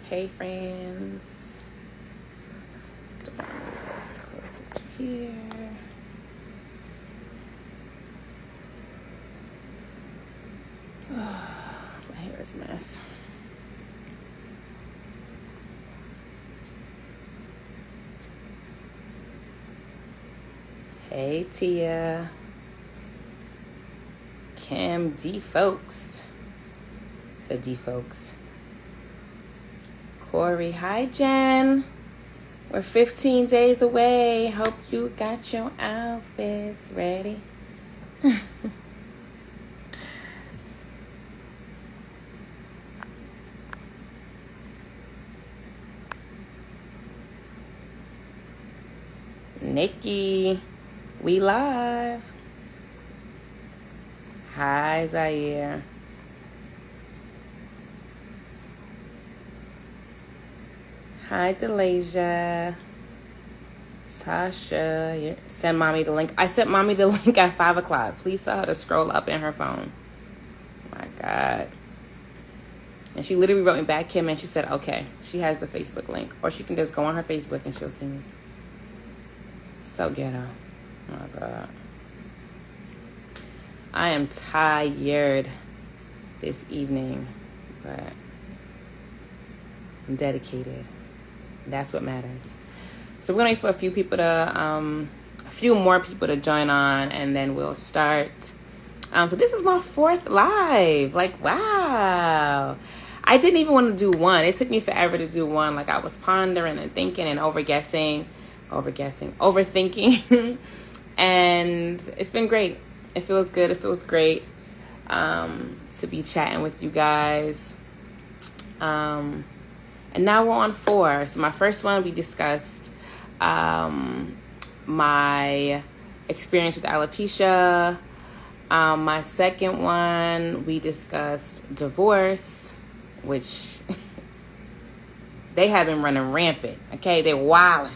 Hey friends. Let's closer to here. Oh, my hair is a mess. Hey Tia. Kim defoked. Said defokes. Corey, hi Jen. We're 15 days away. Hope you got your outfits ready. Nikki, we live. Hi Zaire. Hi, Delasia. Tasha. Send mommy the link. I sent mommy the link at 5 o'clock. Please tell her to scroll up in her phone. My God. And she literally wrote me back, Kim, and she said, okay, she has the Facebook link. Or she can just go on her Facebook and she'll see me. So ghetto. Oh, my God. I am tired this evening, but I'm dedicated. That's what matters. So we're gonna wait for a few more people to join on, and then we'll start. So this is my 4th live. Like, wow. I didn't even want to do one. It took me forever to do one. Like, I was pondering and thinking and overthinking. And it's been great. It feels good. It feels great to be chatting with you guys. And now we're on 4. So my first one, we discussed my experience with alopecia. My second one, we discussed divorce, which they have been running rampant. Okay, they're wilding.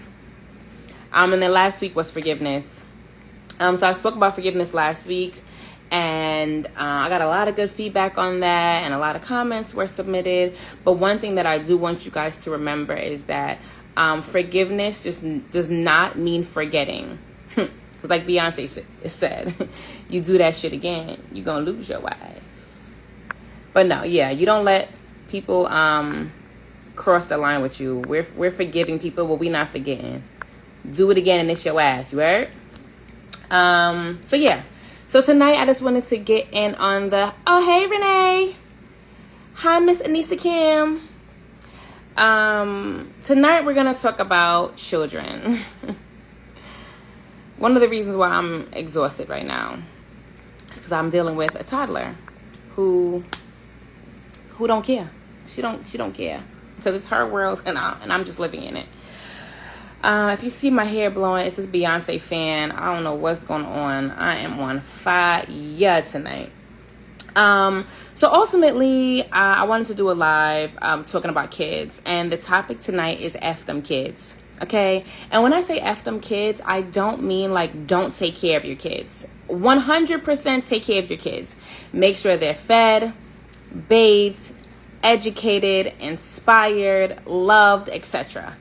And then last week was forgiveness. So I spoke about forgiveness last week. And I got a lot of good feedback on that, and a lot of comments were submitted. But one thing that I do want you guys to remember is that forgiveness just does not mean forgetting. Because like Beyonce said, you do that shit again, you're going to lose your wife. But no, yeah, you don't let people cross the line with you. We're forgiving people, but we're not forgetting. Do it again and it's your ass, you heard? So yeah. So tonight, I just wanted to get in on the... Oh, hey, Renee. Hi, Miss Anissa Kim. Tonight, we're going to talk about children. One of the reasons why I'm exhausted right now is because I'm dealing with a toddler who don't care. She don't care because it's her world and I'm just living in it. If you see my hair blowing, it's this Beyonce fan. I don't know what's going on. I am on fire tonight. So ultimately, I wanted to do a live talking about kids. And the topic tonight is F them kids. Okay? And when I say F them kids, I don't mean like don't take care of your kids. 100% take care of your kids. Make sure they're fed, bathed, educated, inspired, loved, etc.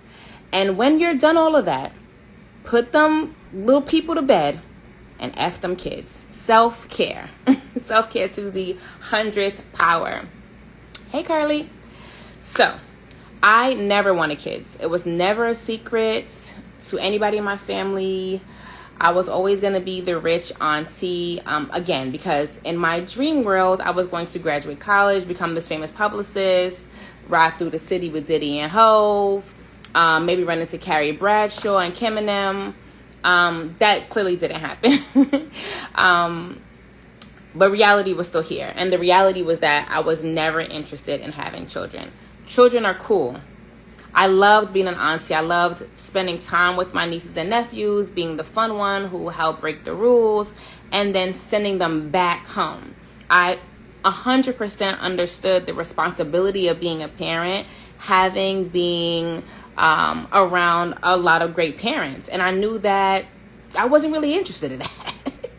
And when you're done all of that, put them little people to bed and F them kids. Self-care. Self-care to the 100th power. Hey, Carly. So, I never wanted kids. It was never a secret to anybody in my family. I was always going to be the rich auntie. Again, because in my dream world, I was going to graduate college, become this famous publicist, ride through the city with Diddy and Hove. Maybe run into Carrie Bradshaw and Kim and them. That clearly didn't happen. But reality was still here. And the reality was that I was never interested in having children. Children are cool. I loved being an auntie. I loved spending time with my nieces and nephews, being the fun one who helped break the rules, and then sending them back home. I 100% understood the responsibility of being a parent, being around a lot of great parents. And I knew that I wasn't really interested in that.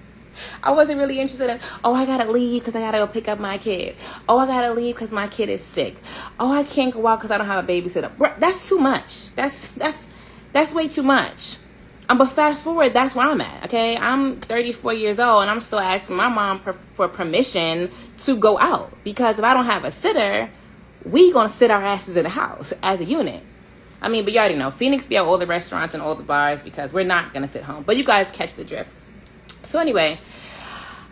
I wasn't really interested in, oh, I gotta leave because I gotta go pick up my kid. Oh, I gotta leave because my kid is sick. Oh, I can't go out because I don't have a babysitter. That's too much. That's way too much. But fast forward, that's where I'm at, okay? I'm 34 years old, and I'm still asking my mom for permission to go out. Because if I don't have a sitter, we gonna sit our asses in the house as a unit. I mean, but you already know, Phoenix be at all the restaurants and all the bars because we're not gonna sit home. But you guys catch the drift. So anyway,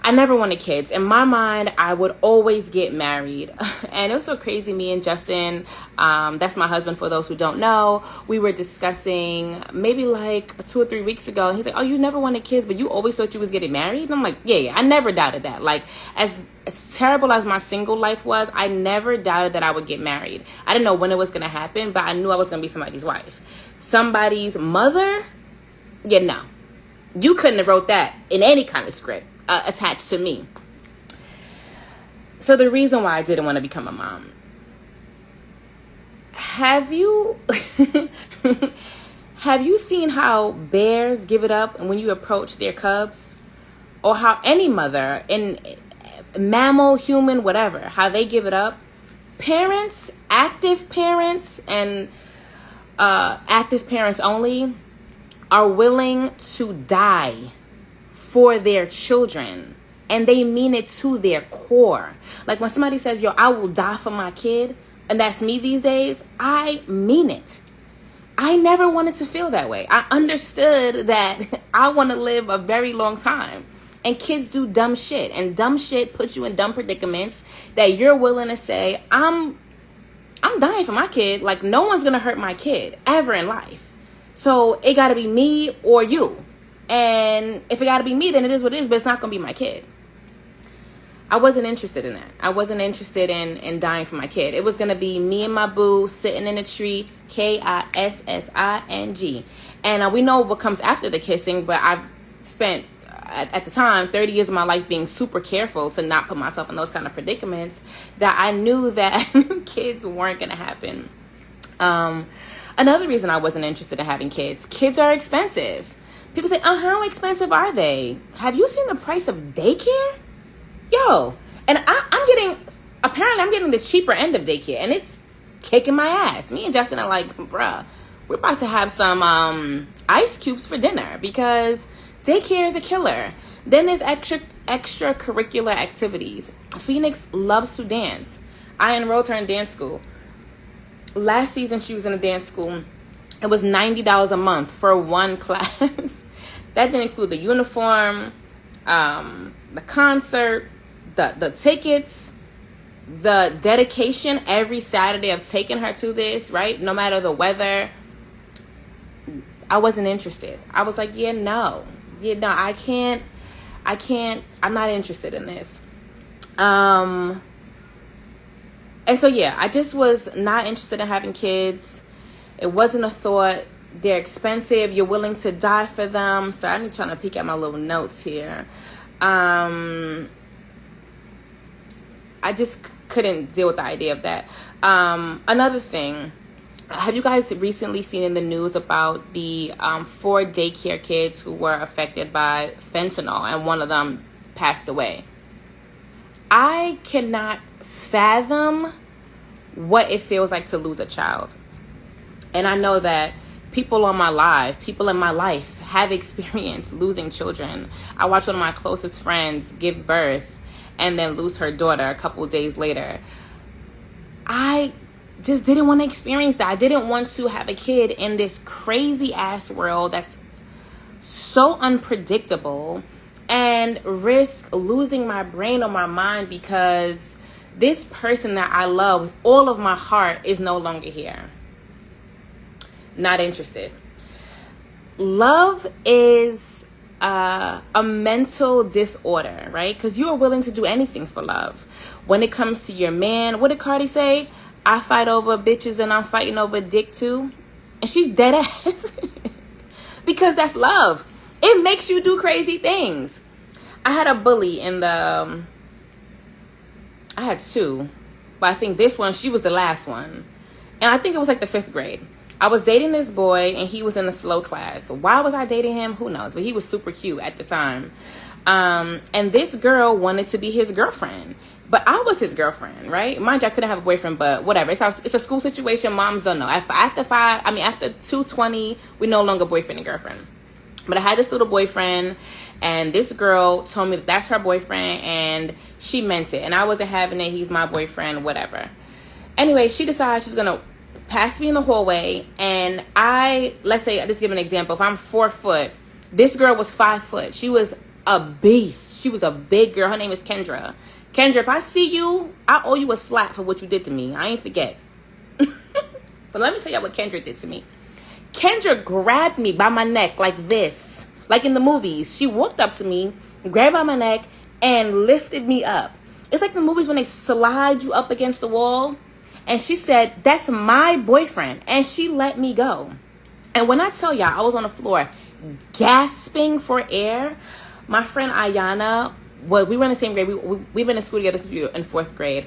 I never wanted kids. In my mind, I would always get married. And it was so crazy. Me and Justin, that's my husband for those who don't know, we were discussing maybe like 2 or 3 weeks ago. And he's like, oh, you never wanted kids, but you always thought you was getting married? And I'm like, yeah, I never doubted that. Like, as terrible as my single life was, I never doubted that I would get married. I didn't know when it was going to happen, but I knew I was going to be somebody's wife. Somebody's mother? Yeah, no. You couldn't have wrote that in any kind of script. Attached to me. So the reason why I didn't want to become a mom. Have you have you seen how bears give it up when you approach their cubs? Or how any mother, in mammal, human, whatever, how they give it up? Parents, active parents and active parents only, are willing to die for their children, and they mean it to their core. Like when somebody says, yo, I will die for my kid, and that's me these days, I mean it. I never wanted to feel that way. I understood that I want to live a very long time, and kids do dumb shit, and dumb shit puts you in dumb predicaments that you're willing to say, I'm dying for my kid. Like, no one's gonna hurt my kid ever in life, so it gotta be me or you. And if it got to be me, then it is what it is, but it's not going to be my kid. I wasn't interested in that. I wasn't interested in dying for my kid. It was going to be me and my boo sitting in a tree, KISSING. And we know what comes after the kissing, but I've spent, at the time, 30 years of my life being super careful to not put myself in those kind of predicaments, that I knew that kids weren't going to happen. Another reason I wasn't interested in having kids are expensive. People say, oh, how expensive are they? Have you seen the price of daycare? Yo, and I'm getting the cheaper end of daycare, and it's kicking my ass. Me and Justin are like, bruh, we're about to have some ice cubes for dinner because daycare is a killer. Then there's extracurricular activities. Phoenix loves to dance. I enrolled her in dance school. Last season, she was in a dance school. It was $90 a month for one class. That didn't include the uniform, the concert, the tickets, the dedication every Saturday of taking her to this, right? No matter the weather. I wasn't interested. I was like, no, I can't, I'm not interested in this. And so, I just was not interested in having kids. It wasn't a thought. They're expensive. You're willing to die for them. So I'm trying to peek at my little notes here. I just couldn't deal with the idea of that. Another thing. Have you guys recently seen in the news about the 4 daycare kids who were affected by fentanyl, and one of them passed away? I cannot fathom what it feels like to lose a child. And I know that people in my life have experienced losing children. I watched one of my closest friends give birth and then lose her daughter a couple of days later. I just didn't want to experience that. I didn't want to have a kid in this crazy ass world that's so unpredictable and risk losing my brain or my mind because this person that I love with all of my heart is no longer here. Not interested. Love is a mental disorder, right? Because you are willing to do anything for love. When it comes to your man, what did Cardi say? I fight over bitches and I'm fighting over dick too. And she's dead ass. Because that's love. It makes you do crazy things. I had a bully in the... I had 2. But I think this one, she was the last one. And I think it was like the 5th grade. I was dating this boy and he was in the slow class. Why was I dating him? Who knows? But he was super cute at the time. And this girl wanted to be his girlfriend. But I was his girlfriend, right? Mind you, I couldn't have a boyfriend, but whatever. It's a school situation. Moms don't know. After 2:20, we no longer boyfriend and girlfriend. But I had this little boyfriend, and this girl told me that's her boyfriend, and she meant it. And I wasn't having it. He's my boyfriend, whatever. Anyway, she decides she's going to pass me in the hallway, and let's say, just give an example. If I'm 4 foot, this girl was 5 foot. She was a beast. She was a big girl. Her name is Kendra. Kendra, if I see you, I owe you a slap for what you did to me. I ain't forget. But let me tell you what Kendra did to me. Kendra grabbed me by my neck like this. Like in the movies. She walked up to me, grabbed by my neck, and lifted me up. It's like the movies when they slide you up against the wall. And she said, that's my boyfriend. And she let me go. And when I tell y'all, I was on the floor gasping for air. My friend Ayana, we were in the same grade. We've been in school together since we were in 4th grade.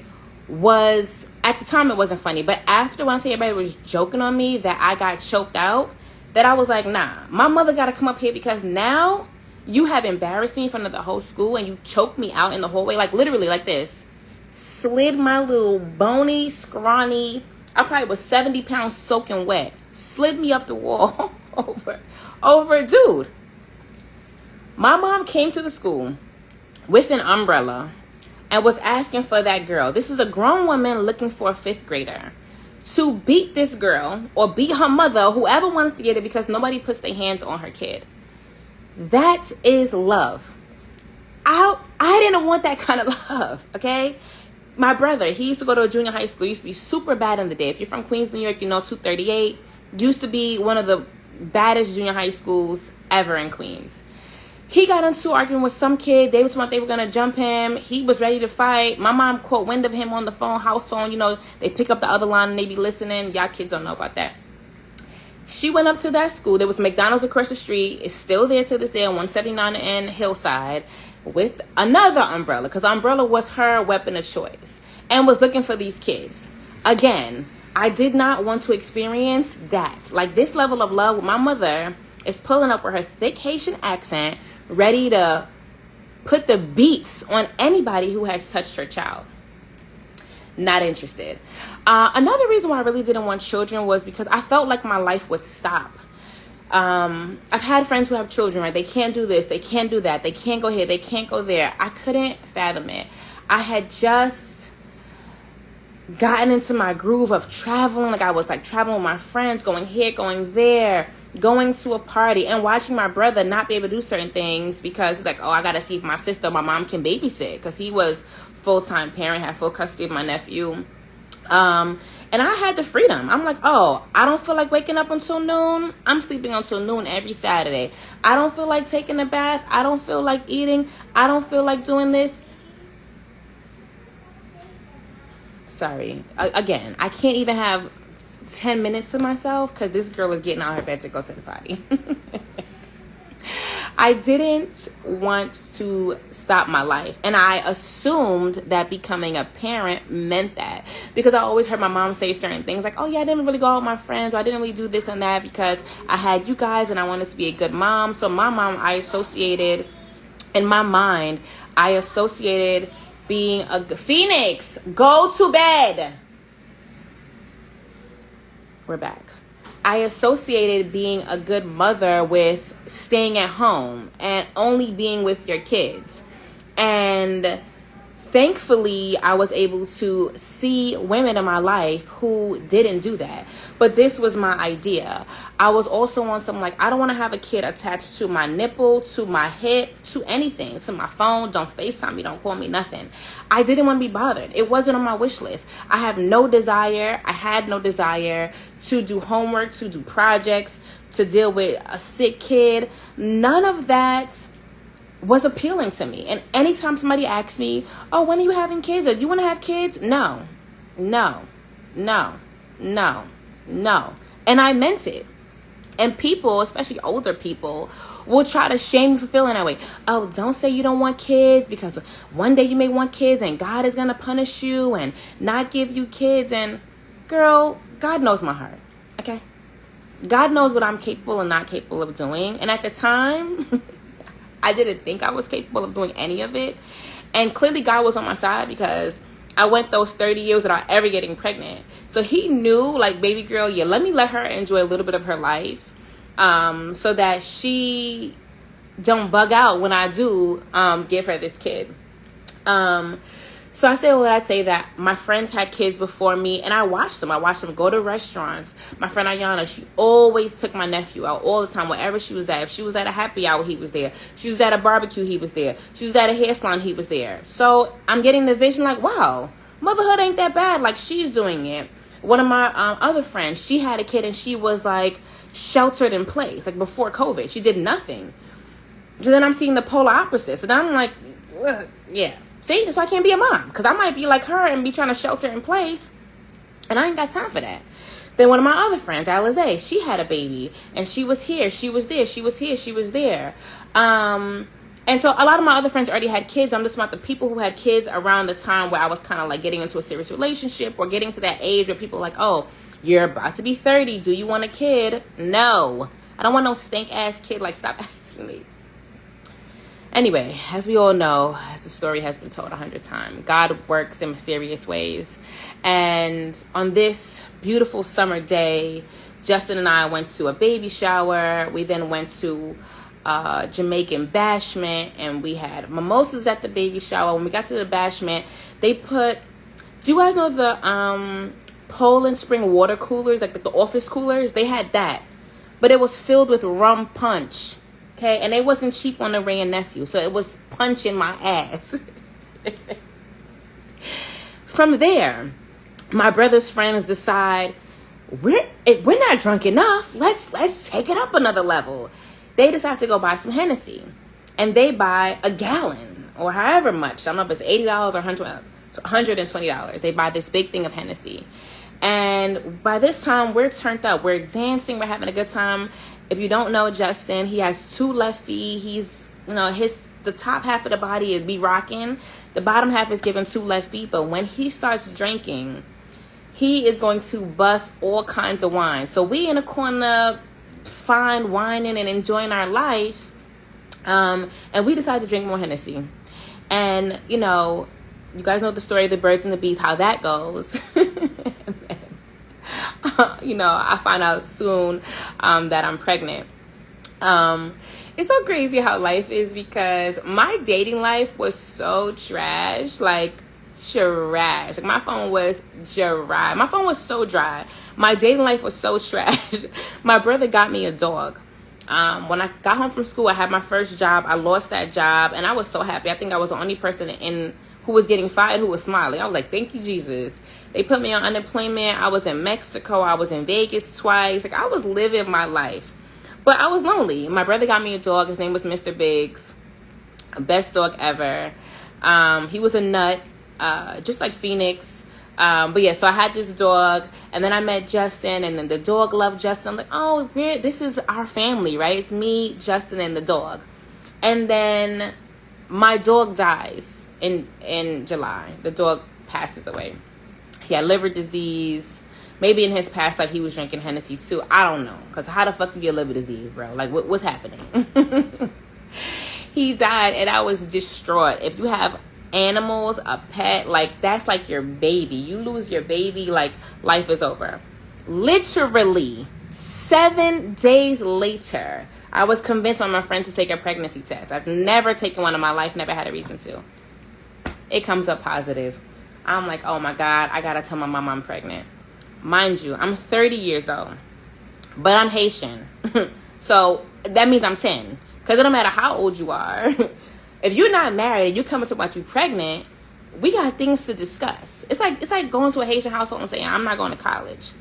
At the time, it wasn't funny. But after, when I say everybody was joking on me that I got choked out, that I was like, nah, my mother got to come up here because now you have embarrassed me in front of the whole school and you choked me out in the hallway, like literally like this. Slid my little bony, scrawny, I probably was 70 pounds soaking wet. Slid me up the wall over a dude. My mom came to the school with an umbrella and was asking for that girl. This is a grown woman looking for a 5th grader to beat this girl or beat her mother, whoever wanted to get it, because nobody puts their hands on her kid. That is love. I didn't want that kind of love, okay? My brother, he used to go to a junior high school. He used to be super bad in the day. If you're from Queens, New York, you know 238. Used to be one of the baddest junior high schools ever in Queens. He got into arguing with some kid. They was going to jump him. He was ready to fight. My mom caught wind of him on the phone, house phone. You know, they pick up the other line and they be listening. Y'all kids don't know about that. She went up to that school. There was McDonald's across the street. It's still there to this day on 179 and Hillside with another umbrella, because umbrella was her weapon of choice, and was looking for these kids. Again, I did not want to experience that. Like, this level of love with my mother is pulling up with her thick Haitian accent, ready to put the beats on anybody who has touched her child. Not interested. Another reason why I really didn't want children was because I felt like my life would stop. I've had friends who have children, right? They can't do this, they can't do that, they can't go here, they can't go there. I couldn't fathom it. I had just gotten into my groove of traveling. Like, I was like traveling with my friends, going here, going there, going to a party, and watching my brother not be able to do certain things because he's like, oh, I gotta see if my sister or my mom can babysit, because he was full-time parent, had full custody of my nephew. And I had the freedom. I'm like, oh, I don't feel like waking up until noon. I'm sleeping until noon every Saturday. I don't feel like taking a bath. I don't feel like eating. I don't feel like doing this. Sorry. Again, I can't even have 10 minutes to myself because this girl is getting out of her bed to go to the potty. I didn't want to stop my life. And I assumed that becoming a parent meant that, because I always heard my mom say certain things like, oh yeah, I didn't really go out with my friends, or I didn't really do this and that because I had you guys and I wanted to be a good mom. So my mom, in my mind, I associated being a Phoenix, go to bed. We're back. I associated being a good mother with staying at home and only being with your kids. And thankfully, I was able to see women in my life who didn't do that. But this was my idea. I was also on some, like, I don't want to have a kid attached to my nipple, to my hip, to anything, to my phone. Don't FaceTime me, don't call me, nothing. I didn't want to be bothered. It wasn't on my wish list. I had no desire to do homework, to do projects, to deal with a sick kid. None of that was appealing to me. And anytime somebody asks me, oh, when are you having kids? Or do you want to have kids? No. And I meant it. And people, especially older people, will try to shame me for feeling that way. Oh, don't say you don't want kids because one day you may want kids and God is going to punish you and not give you kids. And girl, God knows my heart. Okay? God knows what I'm capable and not capable of doing. And at the time, I didn't think I was capable of doing any of it. And clearly God was on my side, because I went those 30 years without ever getting pregnant. So he knew, like, baby girl, yeah, let her enjoy a little bit of her life, so that she don't bug out when I do give her this kid. So I say all that, I'd say that my friends had kids before me, and I watched them. I watched them go to restaurants. My friend Ayana, she always took my nephew out all the time, wherever she was at. If she was at a happy hour, he was there. She was at a barbecue, he was there. She was at a hair salon, he was there. So I'm getting the vision like, wow, motherhood ain't that bad. Like, she's doing it. One of my other friends, she had a kid, and she was like sheltered in place, like before COVID. She did nothing. So then I'm seeing the polar opposite. So then I'm like, well, yeah. See, that's why I can't be a mom, because I might be like her and be trying to shelter in place, and I ain't got time for that. Then one of my other friends, Alize, she had a baby, and she was here, she was there, she was here, she was there. And so a lot of my other friends already had kids. I'm just about the people who had kids around the time where I was kind of like getting into a serious relationship, or getting to that age where people are like, oh, you're about to be 30. Do you want a kid? No. I don't want no stink ass kid. Like, stop asking me. Anyway, as we all know, as the story has been told 100 times, God works in mysterious ways. And on this beautiful summer day, Justin and I went to a baby shower. We then went to Jamaican bashment, and we had mimosas at the baby shower. When we got to the bashment, they put, do you guys know the Poland Spring water coolers, like the office coolers? They had that, but it was filled with rum punch. Okay, and it wasn't cheap on the Ray and Nephew, so it was punching my ass. From there, my brother's friends decide, we're not drunk enough. Let's take it up another level. They decide to go buy some Hennessy, and they buy a gallon or however much. I don't know if it's $80 or $120. They buy this big thing of Hennessy, and by this time we're turned up. We're dancing. We're having a good time. If you don't know Justin, he has 2 left feet. He's, the top half of the body is be rocking. The bottom half is given 2 left feet. But when he starts drinking, he is going to bust all kinds of wine. So we in a corner, fine whining and enjoying our life. And we decided to drink more Hennessy. And, you guys know the story of the birds and the bees, how that goes. I find out soon that I'm pregnant. It's so crazy how life is, because my dating life was so trash, like trash. Like, my phone was dry. My phone was so dry. My dating life was so trash. My brother got me a dog. When I got home from school, I had my first job. I lost that job, and I was so happy. I think I was the only person who was getting fired who was smiling. I was like, thank you, Jesus. They put me on unemployment. I was in Mexico. I was in Vegas twice. Like, I was living my life. But I was lonely. My brother got me a dog. His name was Mr. Biggs. Best dog ever. He was a nut, just like Phoenix. But yeah, so I had this dog, and then I met Justin, and then the dog loved Justin. I'm like, oh, this is our family, right? It's me, Justin, and the dog. And then my dog dies in July. The dog passes away. He had liver disease. Maybe in his past life he was drinking Hennessy too. I don't know. Because how the fuck you get liver disease, bro? Like, what's happening? He died, and I was distraught. If you have animals, a pet, like, that's like your baby. You lose your baby, like, life is over. Literally 7 days later, I was convinced by my friends to take a pregnancy test. I've never taken one in my life, never had a reason to. It comes up positive. I'm like, oh my God, I gotta tell my mom I'm pregnant. Mind you, I'm 30 years old, but I'm Haitian. So that means I'm 10. Because it don't matter how old you are. If you're not married and you come to about you pregnant, we got things to discuss. It's like going to a Haitian household and saying, I'm not going to college.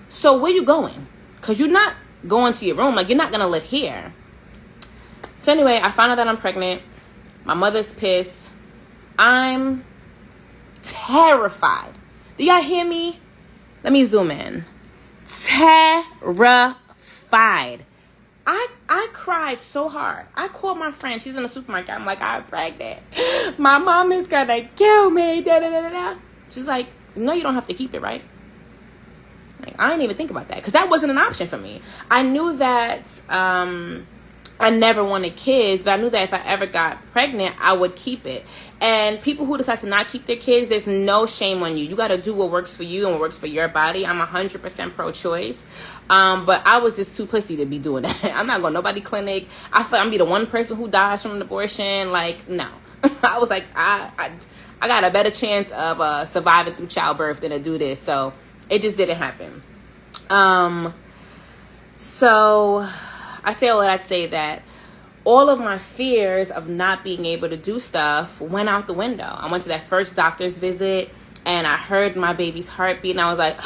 So where you going? Because you're not going to your room. Like, you're not going to live here. So anyway, I found out that I'm pregnant. My mother's pissed. I'm terrified. Do y'all hear me? Let me zoom in. Terrified. I cried so hard. I called my friend. She's in the supermarket. I'm like, I'm pregnant. My mom is gonna kill me. Da, da, da, da, da. She's like, no, you don't have to keep it, right? Like, I didn't even think about that, because that wasn't an option for me. I knew that I never wanted kids, but I knew that if I ever got pregnant, I would keep it. And people who decide to not keep their kids, there's no shame on you. You got to do what works for you and what works for your body. I'm 100% pro-choice. But I was just too pussy to be doing that. I'm not going to nobody clinic. I feel I'm be the one person who dies from an abortion. Like, no. I was like, I got a better chance of surviving through childbirth than to do this. So it just didn't happen. So I say all that to say that all of my fears of not being able to do stuff went out the window. I went to that first doctor's visit and I heard my baby's heartbeat and I was like,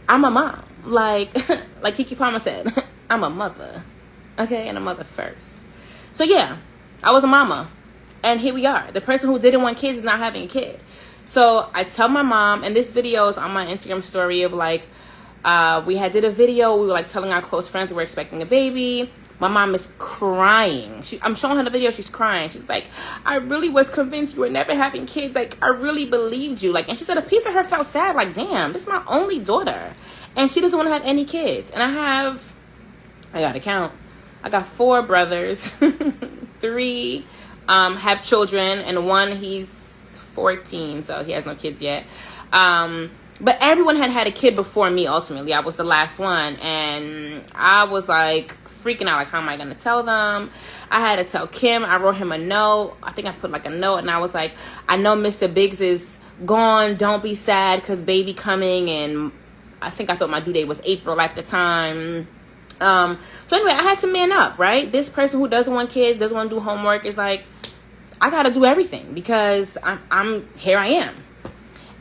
I'm a mom. Like Kiki Palmer said, I'm a mother. Okay, and a mother first. So yeah, I was a mama. And here we are. The person who didn't want kids is not having a kid. So I tell my mom, and this video is on my Instagram story of like, we did a video. We were like telling our close friends we're expecting a baby. My mom is crying. I'm showing her the video. She's crying. She's like, I really was convinced you were never having kids. Like, I really believed you. Like, and she said a piece of her felt sad. Like, damn, this is my only daughter. And she doesn't want to have any kids. And I got to count. I got 4 brothers. 3 have children. And 1, he's 14. So he has no kids yet. But everyone had a kid before me, ultimately. I was the last one. And I was like freaking out. Like, how am I going to tell them? I had to tell Kim. I wrote him a note. I think I put like a note. And I was like, I know Mr. Biggs is gone. Don't be sad because baby coming. And I think I thought my due date was April at the time. So anyway, I had to man up, right? This person who doesn't want kids, doesn't want to do homework is like, I got to do everything because I'm here I am.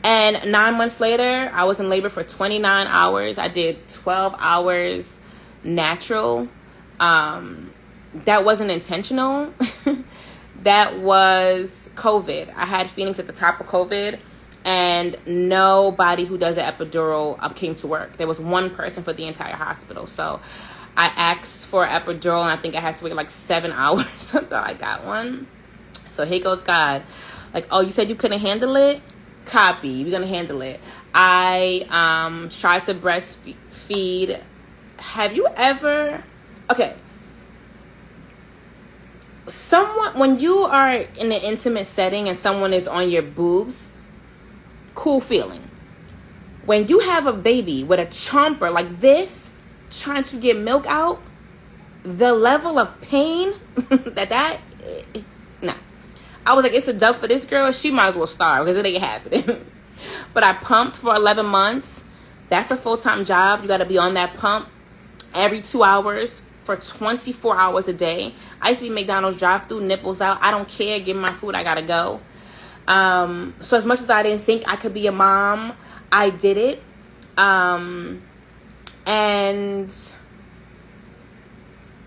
And 9 months later, I was in labor for 29 hours. I did 12 hours natural. That wasn't intentional. That was COVID. I had feelings at the top of COVID, and nobody who does an epidural came to work. There was one person for the entire hospital. So I asked for an epidural, and I think I had to wait like 7 hours until I got one. So here goes God. Like, oh, you said you couldn't handle it? Copy. We're gonna handle it. I tried to breastfeed. Have you ever? Okay. When you are in an intimate setting and someone is on your boobs, cool feeling. When you have a baby with a chomper like this, trying to get milk out, the level of pain no. I was like, it's a dub for this girl. She might as well starve because it ain't happening. But I pumped for 11 months. That's a full-time job. You got to be on that pump every 2 hours for 24 hours a day. I used to be McDonald's drive-through, nipples out. I don't care. Give me my food. I got to go. So as much as I didn't think I could be a mom, I did it. And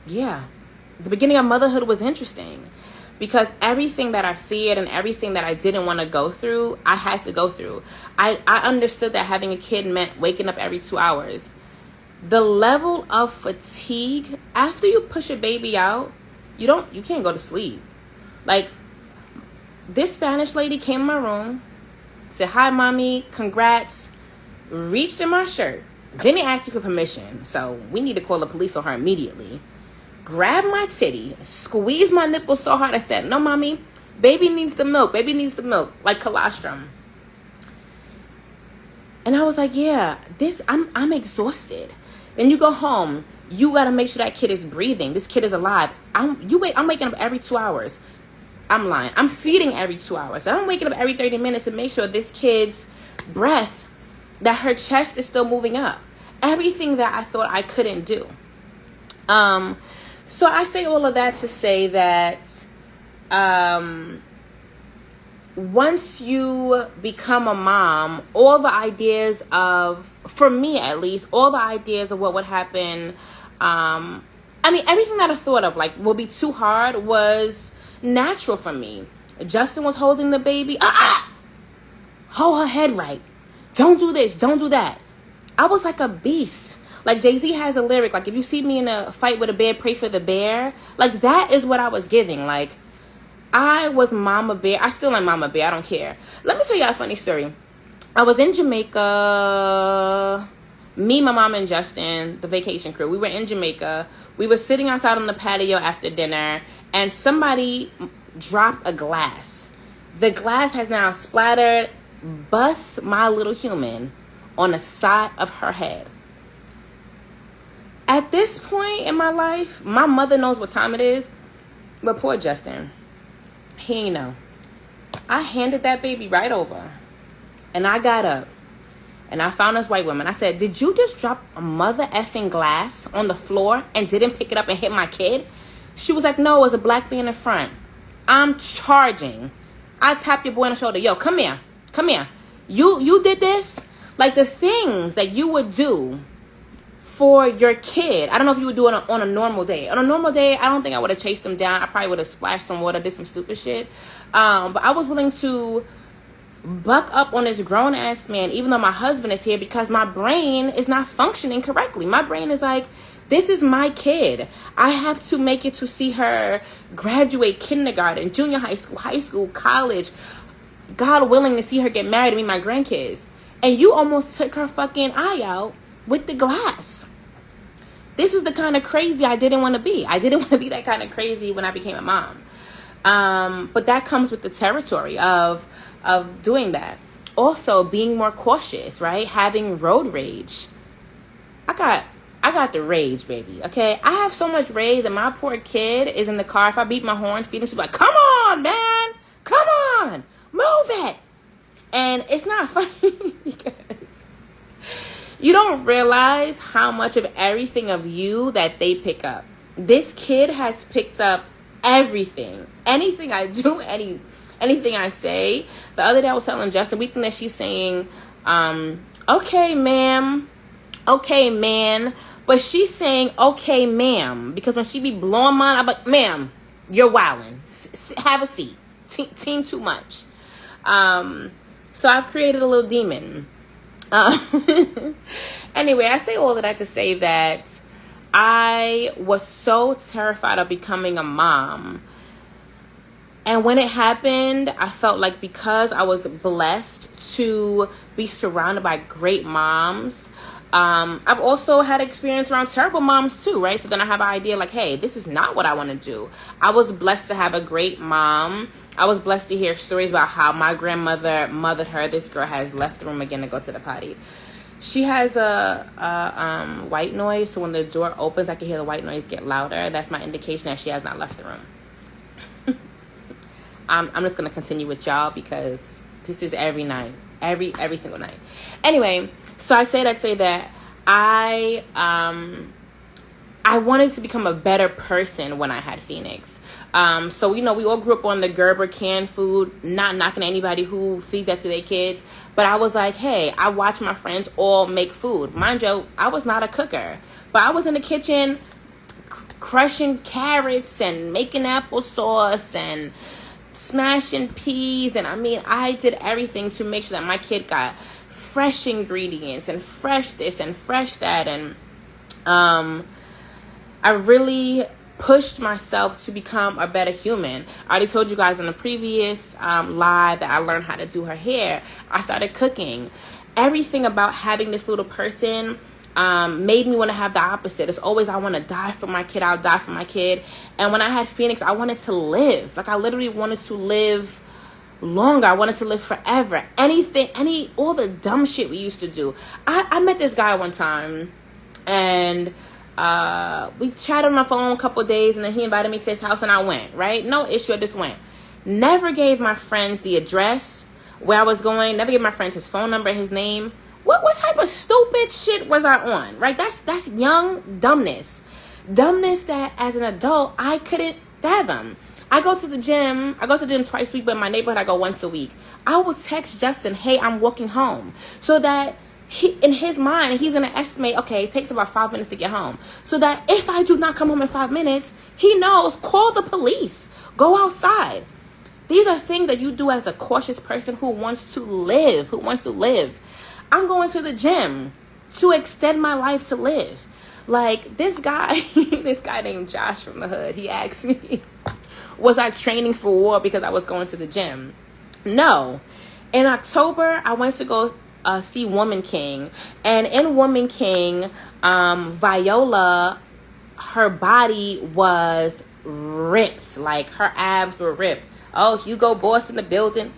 yeah, the beginning of motherhood was interesting. Because everything that I feared and everything that I didn't want to go through, I had to go through. I understood that having a kid meant waking up every 2 hours. The level of fatigue after you push a baby out, you can't go to sleep. Like, this Spanish lady came in my room, said, hi, mommy, congrats, reached in my shirt, didn't ask you for permission, so we need to call the police on her immediately. Grabbed my titty, squeezed my nipple so hard I said, no, mommy, baby needs the milk, like colostrum. And I was like, yeah, I'm exhausted. Then you go home, you got to make sure that kid is breathing. This kid is alive. I'm waking up every 2 hours. I'm lying. I'm feeding every 2 hours, but I'm waking up every 30 minutes to make sure this kid's breath, that her chest is still moving up. Everything that I thought I couldn't do. So I say all of that to say that once you become a mom, all the ideas for me at least, all the ideas of what would happen, everything that I thought of, like, would be too hard was natural for me. Justin was holding the baby. Hold her head right. Don't do this. Don't do that. I was like a beast. Like, Jay-Z has a lyric, like, if you see me in a fight with a bear, pray for the bear. Like, that is what I was giving. Like, I was Mama Bear. I still am Mama Bear. I don't care. Let me tell you a funny story. I was in Jamaica Me, my mom, and Justin, the vacation crew, we were in Jamaica. We were sitting outside on the patio after dinner, and somebody dropped a glass. The glass has now splattered, bust my little human on the side of her head. At this point in my life, my mother knows what time it is, but poor Justin, he ain't know. I handed that baby right over, and I got up, and I found this white woman. I said, did you just drop a mother effing glass on the floor and didn't pick it up and hit my kid? She was like, no, it was a black man in the front. I'm charging. I tap your boy on the shoulder. Yo, come here. Come here. You did this? Like the things that you would do for your kid. I don't know if you would do it on a normal day. On a normal day, I don't think I would have chased them down. I probably would have splashed some water, did some stupid shit. But I was willing to buck up on this grown-ass man, even though my husband is here, because my brain is not functioning correctly. My brain is like, this is my kid. I have to make it to see her graduate kindergarten, junior high school, college. God willing to see her get married and meet my grandkids. And you almost took her fucking eye out with the glass. This is the kind of crazy I didn't want to be. I didn't want to be that kind of crazy when I became a mom. But that comes with the territory of doing that. Also, being more cautious, right? Having road rage. I got the rage, baby. Okay, I have so much rage that my poor kid is in the car. If I beat my horn, feeding, she's like, "Come on, man, come on, move it." And it's not funny because you don't realize how much of everything of you that they pick up. This kid has picked up everything. Anything I do, anything I say. The other day I was telling Justin, we think that she's saying, okay, ma'am, okay, man. But she's saying, okay, ma'am. Because when she be blowing mine, I'm like, ma'am, you're wilding. Have a seat. Team too much. So I've created a little demon. Anyway, I say all of that to say that I was so terrified of becoming a mom. And when it happened, I felt like because I was blessed to be surrounded by great moms, I've also had experience around terrible moms too, right? So then I have an idea like, hey, this is not what I want to do. I was blessed to have a great mom. I was blessed to hear stories about how my grandmother mothered her. This girl has left the room again to go to the potty. She has a white noise, so when the door opens, I can hear the white noise get louder. That's my indication that she has not left the room. I'm just going to continue with y'all because this is every night. Every single night. Anyway, so I say that I wanted to become a better person when I had Phoenix. So, we all grew up on the Gerber canned food, not knocking anybody who feeds that to their kids. But I was like, hey, I watch my friends all make food. Mind you, I was not a cooker. But I was in the kitchen crushing carrots and making applesauce and smashing peas. And I did everything to make sure that my kid got fresh ingredients and fresh this and fresh that. And I really pushed myself to become a better human. I already told you guys in the previous live that I learned how to do her hair. I started cooking. Everything about having this little person made me want to have the opposite. It's always, I want to die for my kid. I'll die for my kid. And when I had Phoenix, I wanted to live. Like, I literally wanted to live longer. I wanted to live forever. All the dumb shit we used to do. I met this guy one time, and we chatted on the phone a couple of days, and then he invited me to his house, and I went, right? No issue, I just went. Never gave my friends the address where I was going. Never gave my friends his phone number, his name. What type of stupid shit was I on, right? That's young dumbness. Dumbness that as an adult, I couldn't fathom. I go to the gym twice a week, but in my neighborhood, I go once a week. I will text Justin, hey, I'm walking home. So that in his mind, he's going to estimate, okay, it takes about 5 minutes to get home. So that if I do not come home in 5 minutes, he knows, call the police, go outside. These are things that you do as a cautious person who wants to live, I'm going to the gym to extend my life to live. Like this guy named Josh from the hood, he asked me, was I training for war because I was going to the gym? No. In October, I went to go see Woman King. And in Woman King, Viola, her body was ripped. Like, her abs were ripped. Oh, Hugo Boss in the building.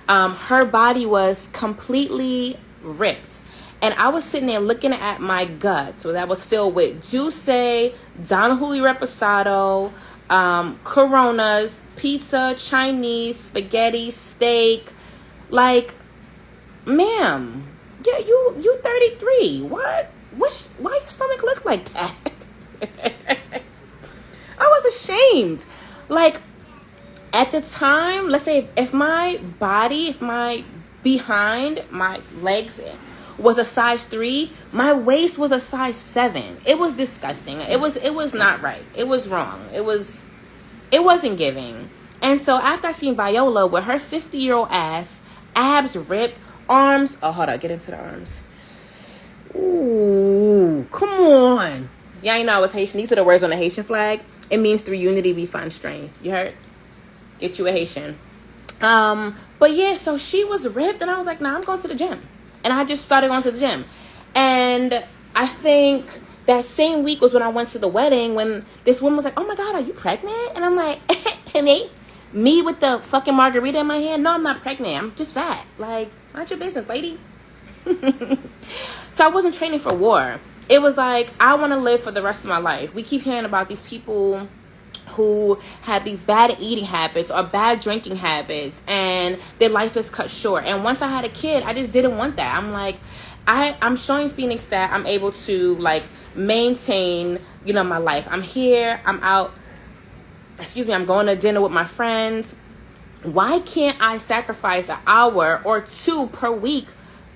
Her body was completely ripped. And I was sitting there looking at my gut. So that was filled with Juice, Don Julio Reposado, Coronas, pizza, Chinese, spaghetti, steak. Like, ma'am, yeah, you 33. What? Why your stomach look like that? I was ashamed. Like, at the time, let's say if my behind, my legs was a size 3, my waist was a size 7. It was disgusting. It was not right. It was wrong. It wasn't giving. And so after I seen Viola with her 50-year-old ass, abs ripped, arms, oh, hold on, get into the arms. Ooh, come on. Yeah, you know I was Haitian. These are the words on the Haitian flag. It means through unity we find strength. You heard? Get you a Haitian. But yeah, so she was ripped, and I was like, nah, I'm going to the gym. And I just started going to the gym. And I think that same week was when I went to the wedding, when this woman was like, oh my God, are you pregnant? And I'm like, me with the fucking margarita in my hand? No, I'm not pregnant. I'm just fat. Like, mind your business, lady. So I wasn't training for war. It was like, I want to live for the rest of my life. We keep hearing about these people who have these bad eating habits or bad drinking habits, and their life is cut short. And once I had a kid, I just didn't want that. I'm like, I'm showing Phoenix that I'm able to, like, maintain, my life. I'm here, I'm out, I'm going to dinner with my friends. Why can't I sacrifice an hour or 2 per week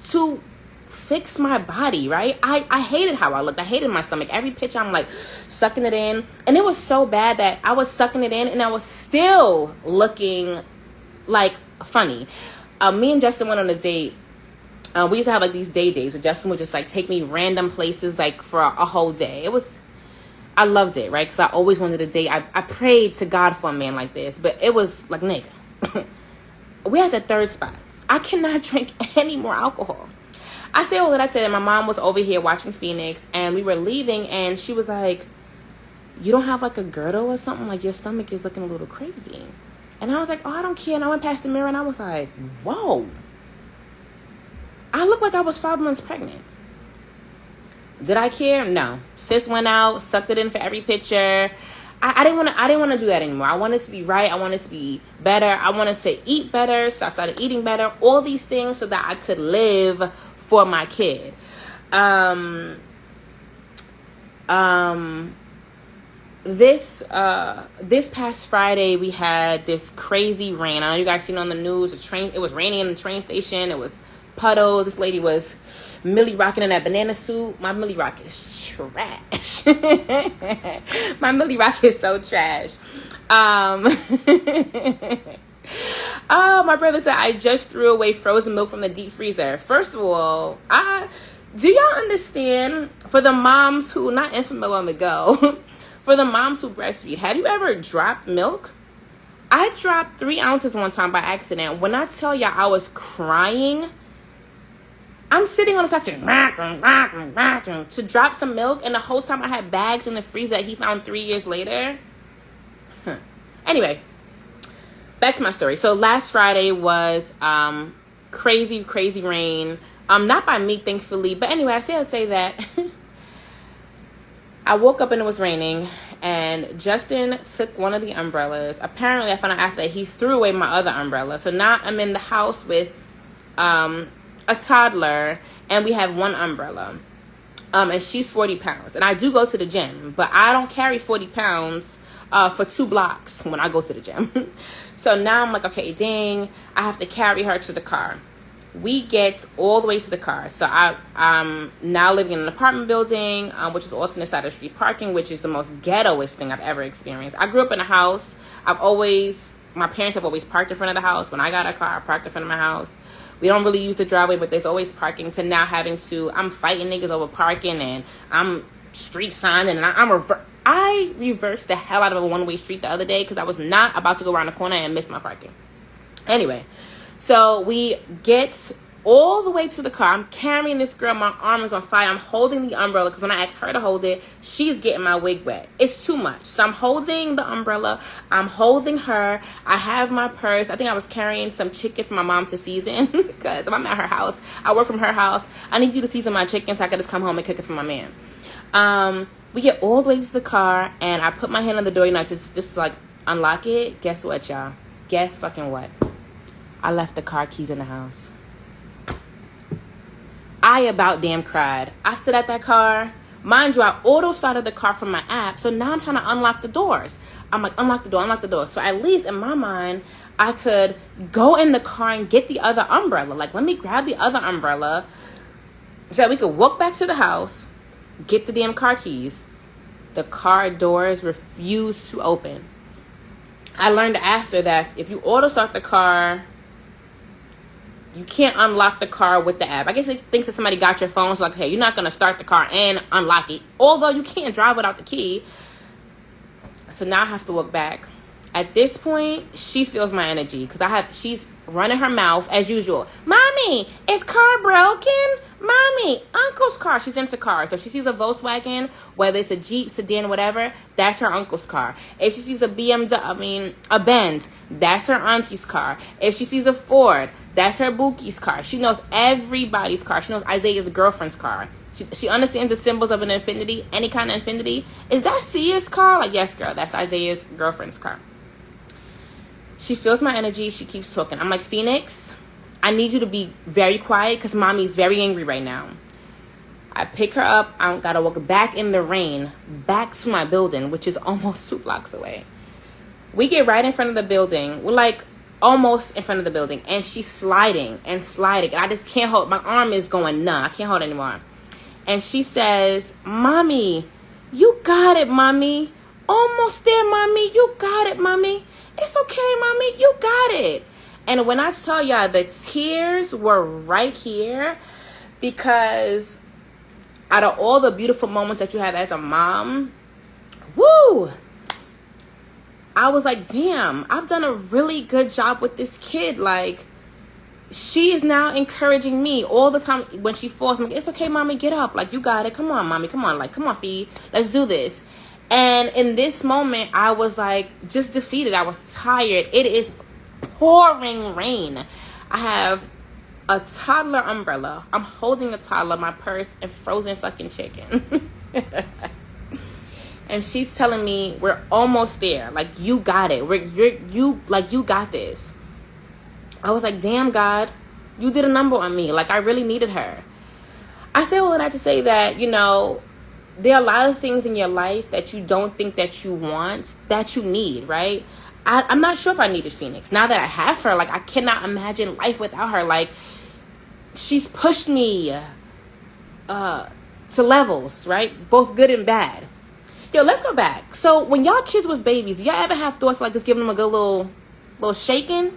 to fix my body, right? I hated how I looked. I hated my stomach. Every picture I'm like sucking it in, and it was so bad that I was sucking it in and I was still looking like funny. Me and Justin went on a date. We used to have like these days where Justin would just like take me random places like for a whole day. I loved it, right? Because I always wanted a date. I prayed to God for a man like this, but it was like, nigga, we had the 3rd spot. I cannot drink any more alcohol. I say all that. My mom was over here watching Phoenix, and we were leaving, and she was like, you don't have like a girdle or something? Like, your stomach is looking a little crazy. And I was like, oh, I don't care. And I went past the mirror, and I was like, whoa. I looked like I was 5 months pregnant. Did I care? No. Sis went out, sucked it in for every picture. I didn't want to do that anymore. I wanted to be right. I wanted to be better. I wanted to eat better. So I started eating better. All these things so that I could live for my kid. This past Friday we had this crazy rain. I know you guys seen on the news. It was raining in the train station. It was puddles. This lady was Millie rocking in that banana suit. My Millie Rock is trash. My Millie Rock is so trash. Oh, my brother said, I just threw away frozen milk from the deep freezer. First of all, do y'all understand, for the moms who, not infant on the go, for the moms who breastfeed, have you ever dropped milk? I dropped 3 ounces one time by accident. When I tell y'all I was crying, I'm sitting on the section to drop some milk, and the whole time I had bags in the freezer that he found 3 years later. Anyway, back to my story. So last Friday was crazy rain. Not by me, thankfully. But anyway, I'd say that I woke up and it was raining, and Justin took one of the umbrellas. Apparently, I found out after that he threw away my other umbrella. So now I'm in the house with a toddler, and we have one umbrella. And she's 40 pounds. And I do go to the gym, but I don't carry 40 pounds for 2 blocks when I go to the gym. So now I'm like, okay, dang, I have to carry her to the car. We get all the way to the car. So I'm now living in an apartment building, which is alternate side of the street parking, which is the most ghettoest thing I've ever experienced. I grew up in a house. My parents have always parked in front of the house. When I got a car, I parked in front of my house. We don't really use the driveway, but there's always parking, to now I'm fighting niggas over parking, and I'm street signing, and I reversed the hell out of a one-way street the other day because I was not about to go around the corner and miss my parking. Anyway, so we get all the way to the car. I'm carrying this girl. My arm is on fire. I'm holding the umbrella because when I asked her to hold it, she's getting my wig wet. It's too much. So I'm holding the umbrella. I'm holding her. I have my purse. I think I was carrying some chicken for my mom to season because if I'm at her house, I work from her house. I need you to season my chicken so I can just come home and cook it for my man. We get all the way to the car, and I put my hand on the door, just like unlock it. Guess what, y'all? Guess fucking what? I left the car keys in the house. I about damn cried. I stood at that car. Mind you, I auto started the car from my app, so now I'm trying to unlock the doors. I'm like, unlock the door. So at least in my mind, I could go in the car and get the other umbrella. Like, let me grab the other umbrella so that we could walk back to the house, get the damn car keys. The car doors refused to open. I learned after that if you auto start the car, you can't unlock the car with the app. I guess it thinks that somebody got your phone. So like, hey, you're not going to start the car and unlock it. Although you can't drive without the key. So now I have to walk back. At this point, she feels my energy because she's running her mouth as usual. Mommy, is car broken? Mommy, uncle's car. She's into cars. So if she sees a Volkswagen, whether it's a Jeep, sedan, whatever, that's her uncle's car. If she sees a a Benz, that's her auntie's car. If she sees a Ford, that's her Bookie's car. She knows everybody's car. She knows Isaiah's girlfriend's car. She understands the symbols of an infinity, any kind of infinity. Is that Sia's car? Like, yes, girl, that's Isaiah's girlfriend's car. She feels my energy. She keeps talking. I'm like, Phoenix, I need you to be very quiet because mommy's very angry right now. I pick her up. I got to walk back in the rain back to my building, which is almost 2 blocks away. We get right in front of the building. We're like almost in front of the building. And she's sliding and sliding. And I just can't hold. My arm is going numb. I can't hold it anymore. And she says, Mommy, you got it, Mommy. Almost there, Mommy. You got it, Mommy. It's okay, Mommy. You got it. And when I tell y'all, the tears were right here because out of all the beautiful moments that you have as a mom, woo, I was like, damn, I've done a really good job with this kid. Like, she is now encouraging me all the time. When she falls, I'm like, it's okay, Mommy, get up. Like, you got it. Come on, Mommy. Come on. Like, come on, Fee. Let's do this. And in this moment, I was like just defeated. I was tired. It is pouring rain. I have a toddler umbrella. I'm holding a toddler, my purse, and frozen fucking chicken. And she's telling me we're almost there. Like, you got it. You got this. I was like, damn, God, you did a number on me. Like, I really needed her. I say all of that to say that, there are a lot of things in your life that you don't think that you want, that you need, right? I'm not sure if I needed Phoenix. Now that I have her, like, I cannot imagine life without her. Like, she's pushed me to levels, right? Both good and bad. Yo, let's go back. So when y'all kids was babies, y'all ever have thoughts like just giving them a good little shaking?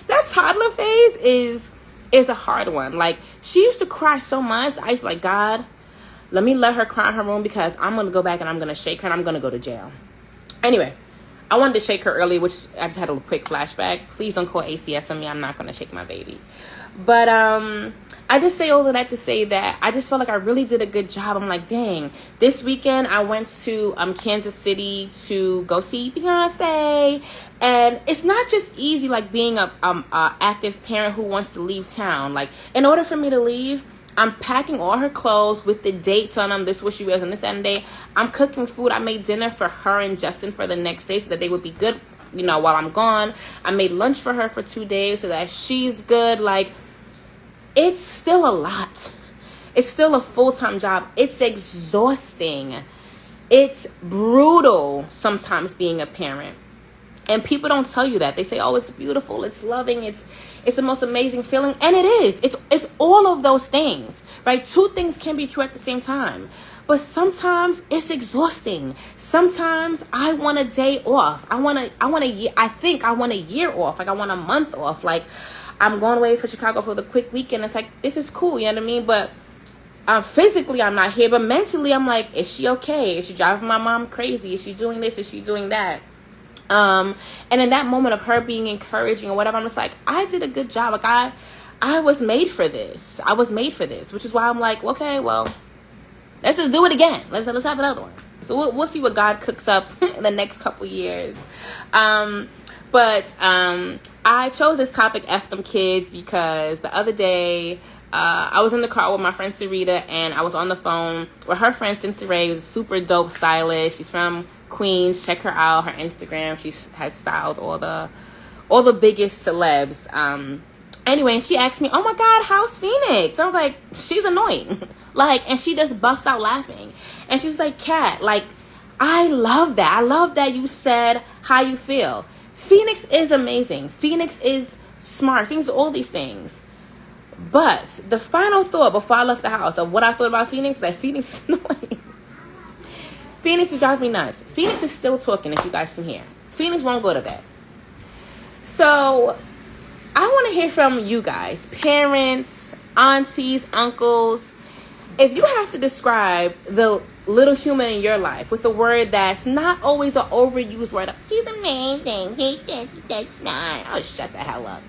That toddler phase is a hard one. Like, she used to cry so much. I used to like, God, let me let her cry in her room because I'm going to go back and I'm going to shake her and I'm going to go to jail. Anyway, I wanted to shake her early, which I just had a quick flashback. Please don't call ACS on me. I'm not going to shake my baby. But I just say all of that to say that I just felt like I really did a good job. I'm like, dang. This weekend, I went to Kansas City to go see Beyonce. And it's not just easy, like, being a active parent who wants to leave town. Like, in order for me to leave, I'm packing all her clothes with the dates on them. This is what she wears on this Sunday. I'm cooking food. I made dinner for her and Justin for the next day so that they would be good, while I'm gone. I made lunch for her for 2 days so that she's good. Like, it's still a lot. It's still a full-time job. It's exhausting. It's brutal sometimes being a parent. And people don't tell you that. They say, oh, it's beautiful, it's loving, it's the most amazing feeling. And it is. It's all of those things, right? Two things can be true at the same time. But sometimes it's exhausting. Sometimes I want a day off. I want a year off. Like, I want a month off. Like, I'm going away for Chicago for the quick weekend. It's like, this is cool, you know what I mean? But physically, I'm not here. But mentally, I'm like, is she okay? Is she driving my mom crazy? Is she doing this? Is she doing that? And in that moment of her being encouraging or whatever, I'm just like, I did a good job. Like, I was made for this. Which is why I'm like, okay, well, let's just do it again. Let's have another one. So we'll see what God cooks up in the next couple years. But I chose this topic, F them kids, because the other day I was in the car with my friend Sarita, and I was on the phone with her friend Cincinnati, who's a super dope stylist. She's from Queens. Check her out, her Instagram. She has styled all the biggest celebs. Anyway, and she asked me, oh my God, how's Phoenix? I was like, she's annoying. And she just bust out laughing. And she's like, Kat, I love that. I love that you said how you feel. Phoenix is amazing. Phoenix is smart. Phoenix is all these things. But the final thought before I left the house of what I thought about Phoenix was that Phoenix is annoying. Phoenix is driving me nuts. Phoenix is still talking, if you guys can hear. Phoenix won't go to bed. So I want to hear from you guys, parents, aunties, uncles. If you have to describe the little human in your life with a word that's not always an overused word of, she's amazing, that's not. Oh, shut the hell up.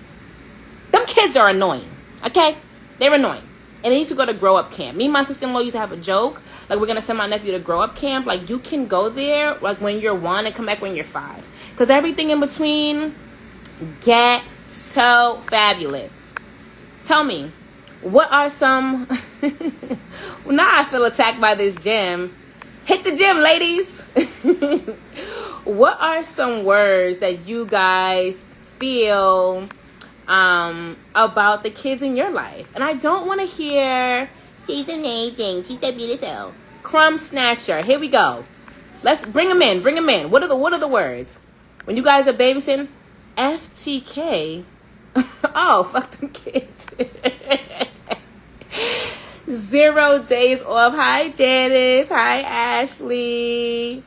Them kids are annoying, okay? They're annoying. And they need to go to grow up camp. Me and my sister-in-law used to have a joke. We're going to send my nephew to grow up camp. You can go there, when you're 1 and come back when you're 5. Because everything in between, get so fabulous. Tell me, what are some... Now I feel attacked by this gym. Hit the gym, ladies. What are some words that you guys feel about the kids in your life? And I don't want to hear, she's amazing, she's so beautiful, crumb snatcher. Here we go. Let's bring them in. What are the words? When you guys are babysitting, FTK. Oh, fuck them kids. 0 days off. Hi, Janice. Hi, Ashley.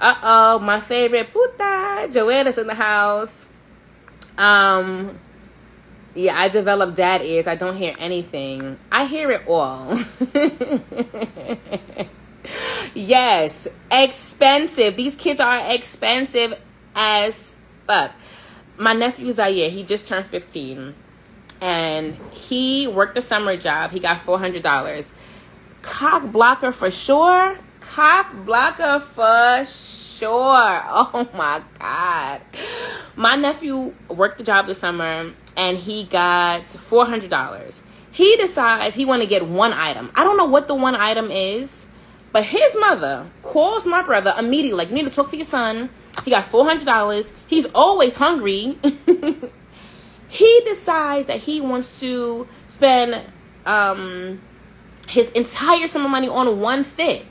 Uh-oh, my favorite puta. Joanna's in the house. Yeah, I developed dad ears. I don't hear anything. I hear it all. Yes, expensive. These kids are expensive as fuck. My nephew Zaire, he just turned 15. And he worked a summer job. He got $400. Cock blocker for sure. Oh my God. My nephew worked the job this summer and he got $400. He decides he want to get one item. I don't know what the one item is, but his mother calls my brother immediately. You need to talk to your son. He got $400. He's always hungry. He decides that he wants to spend his entire summer money on one fit.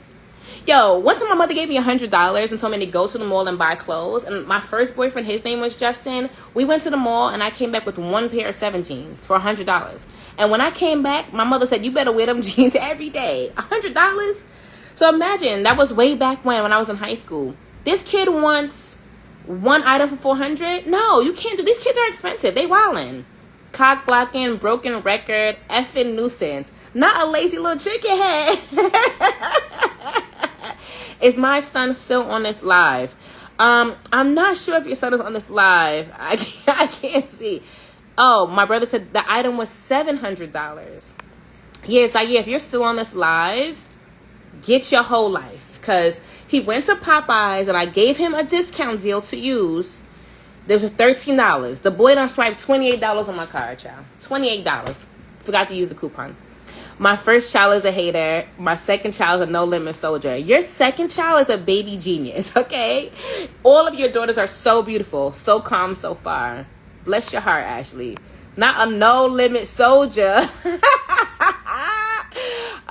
Yo, one time my mother gave me $100 and told me to go to the mall and buy clothes. And my first boyfriend, his name was Justin. We went to the mall and I came back with one pair of 7 jeans for $100. And when I came back, my mother said, you better wear them jeans every day. $100? So imagine, that was way back when I was in high school. This kid wants one item for $400? No, you can't do. These kids are expensive. They wildin'. Cock blocking, broken record, effing nuisance. Not a lazy little chicken head. Is my son still on this live? I'm not sure if your son is on this live. I can't see. Oh, my brother said the item was $700. Yes, if you're still on this live, get your whole life. Because he went to Popeyes and I gave him a discount deal to use. There was $13. The boy done swiped $28 on my card, child. $28. Forgot to use the coupon. My first child is a hater. My second child is a no-limit soldier. Your second child is a baby genius, okay? All of your daughters are so beautiful, so calm so far. Bless your heart, Ashley. Not a no-limit soldier.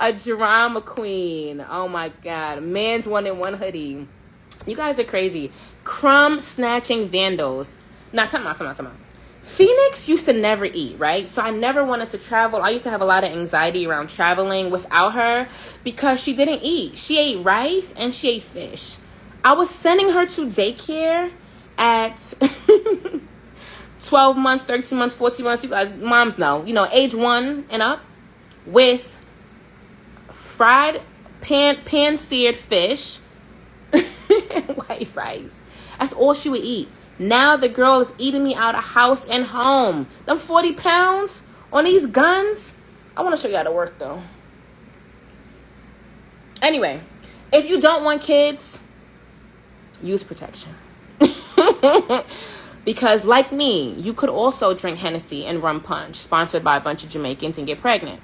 A drama queen. Oh, my God. Man's 1 in 1 hoodie. You guys are crazy. Crumb snatching vandals. Now, time out. Phoenix used to never eat, right? So I never wanted to travel. I used to have a lot of anxiety around traveling without her because she didn't eat. She ate rice and she ate fish. I was sending her to daycare at 12 months, 13 months, 14 months. You guys, moms know, age 1 and up with fried pan-seared fish, white rice. That's all she would eat. Now the girl is eating me out of house and home. Them 40 pounds? On these guns, I want to show you how to work though. Anyway, if you don't want kids, use protection. Because like me, you could also drink Hennessy and rum punch, sponsored by a bunch of Jamaicans, and get pregnant.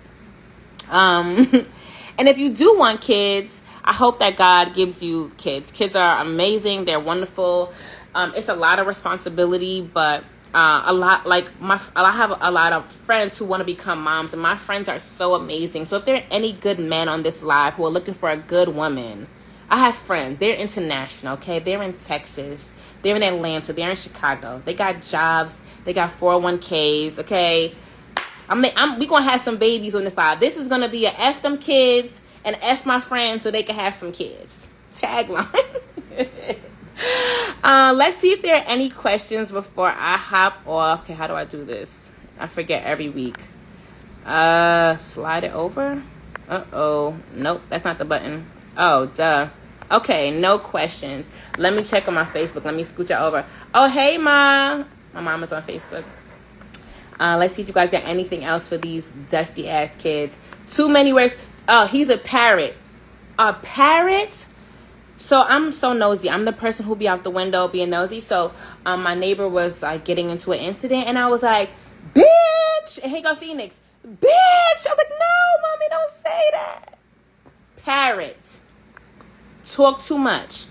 And if you do want kids, I hope that God gives you kids. Kids are amazing. They're wonderful. It's a lot of responsibility, but I have a lot of friends who want to become moms, and my friends are so amazing. So if there are any good men on this live who are looking for a good woman, I have friends. They're international, okay? They're in Texas. They're in Atlanta. They're in Chicago. They got jobs. They got 401ks, okay? We going to have some babies on this live. This is going to be a F them kids and F my friends so they can have some kids. Tagline. Let's see if there are any questions before I hop off. Okay, how do I do this? I forget every week. Slide it over. Uh-oh. Nope, that's not the button. Oh, duh. Okay, no questions. Let me check on my Facebook. Let me scoot you over. Oh, hey, Ma. My mom is on Facebook. Let's see if you guys got anything else for these dusty ass kids. Too many words. Oh, he's a parrot. A parrot? So I'm so nosy. I'm the person who be out the window being nosy. So my neighbor was like getting into an incident, and I was like, bitch. And here go Phoenix. Bitch. I was like, no, mommy, don't say that. Parrot. Talk too much.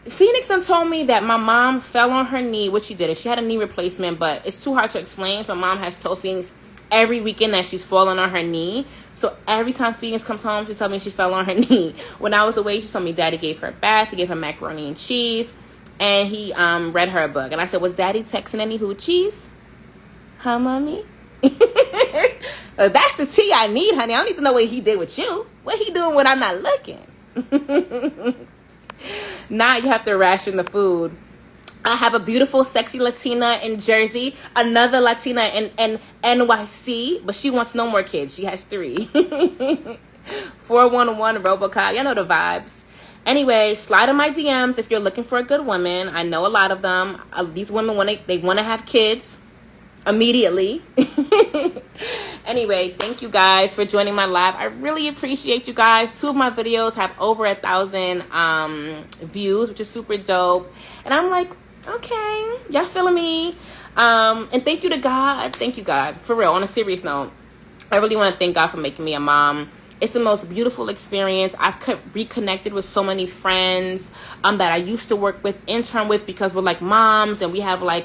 Phoenix done told me that my mom fell on her knee, which she did. She had a knee replacement, but it's too hard to explain. So mom has told Phoenix every weekend that she's fallen on her knee. So every time Phoenix comes home, she tells me she fell on her knee. When I was away, she told me Daddy gave her a bath. He gave her macaroni and cheese, and he read her a book. And I said, was Daddy texting any hoochies? Huh, mommy? That's the tea I need, honey. I don't need to know what he did with you. What he doing when I'm not looking? Now you have to ration the food. I have a beautiful, sexy Latina in Jersey, another Latina in NYC, but she wants no more kids. She has 3. 411 Robocop. Y'all know the vibes. Anyway, slide in my DMs if you're looking for a good woman. I know a lot of them. These women want to have kids immediately. Anyway, thank you guys for joining my live. I really appreciate you guys. 2 of my videos have over 1,000 views, which is super dope. And I'm like, okay, y'all feeling me? And thank you to God. Thank you, God. For real, on a serious note, I really want to thank God for making me a mom. It's the most beautiful experience. I've reconnected with so many friends that I used to work with, intern with, because we're like moms and we have like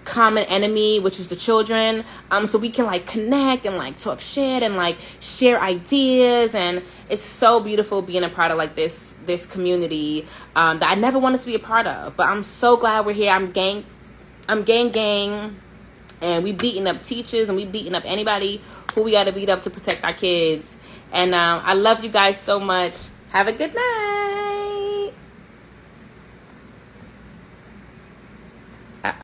common enemy, which is the children. So we can like connect and like talk shit and like share ideas, and it's so beautiful being a part of like this community that I never wanted to be a part of. But I'm so glad we're here. I'm gang, and we beating up teachers and we beating up anybody who we got to beat up to protect our kids. And I love you guys so much. Have a good night.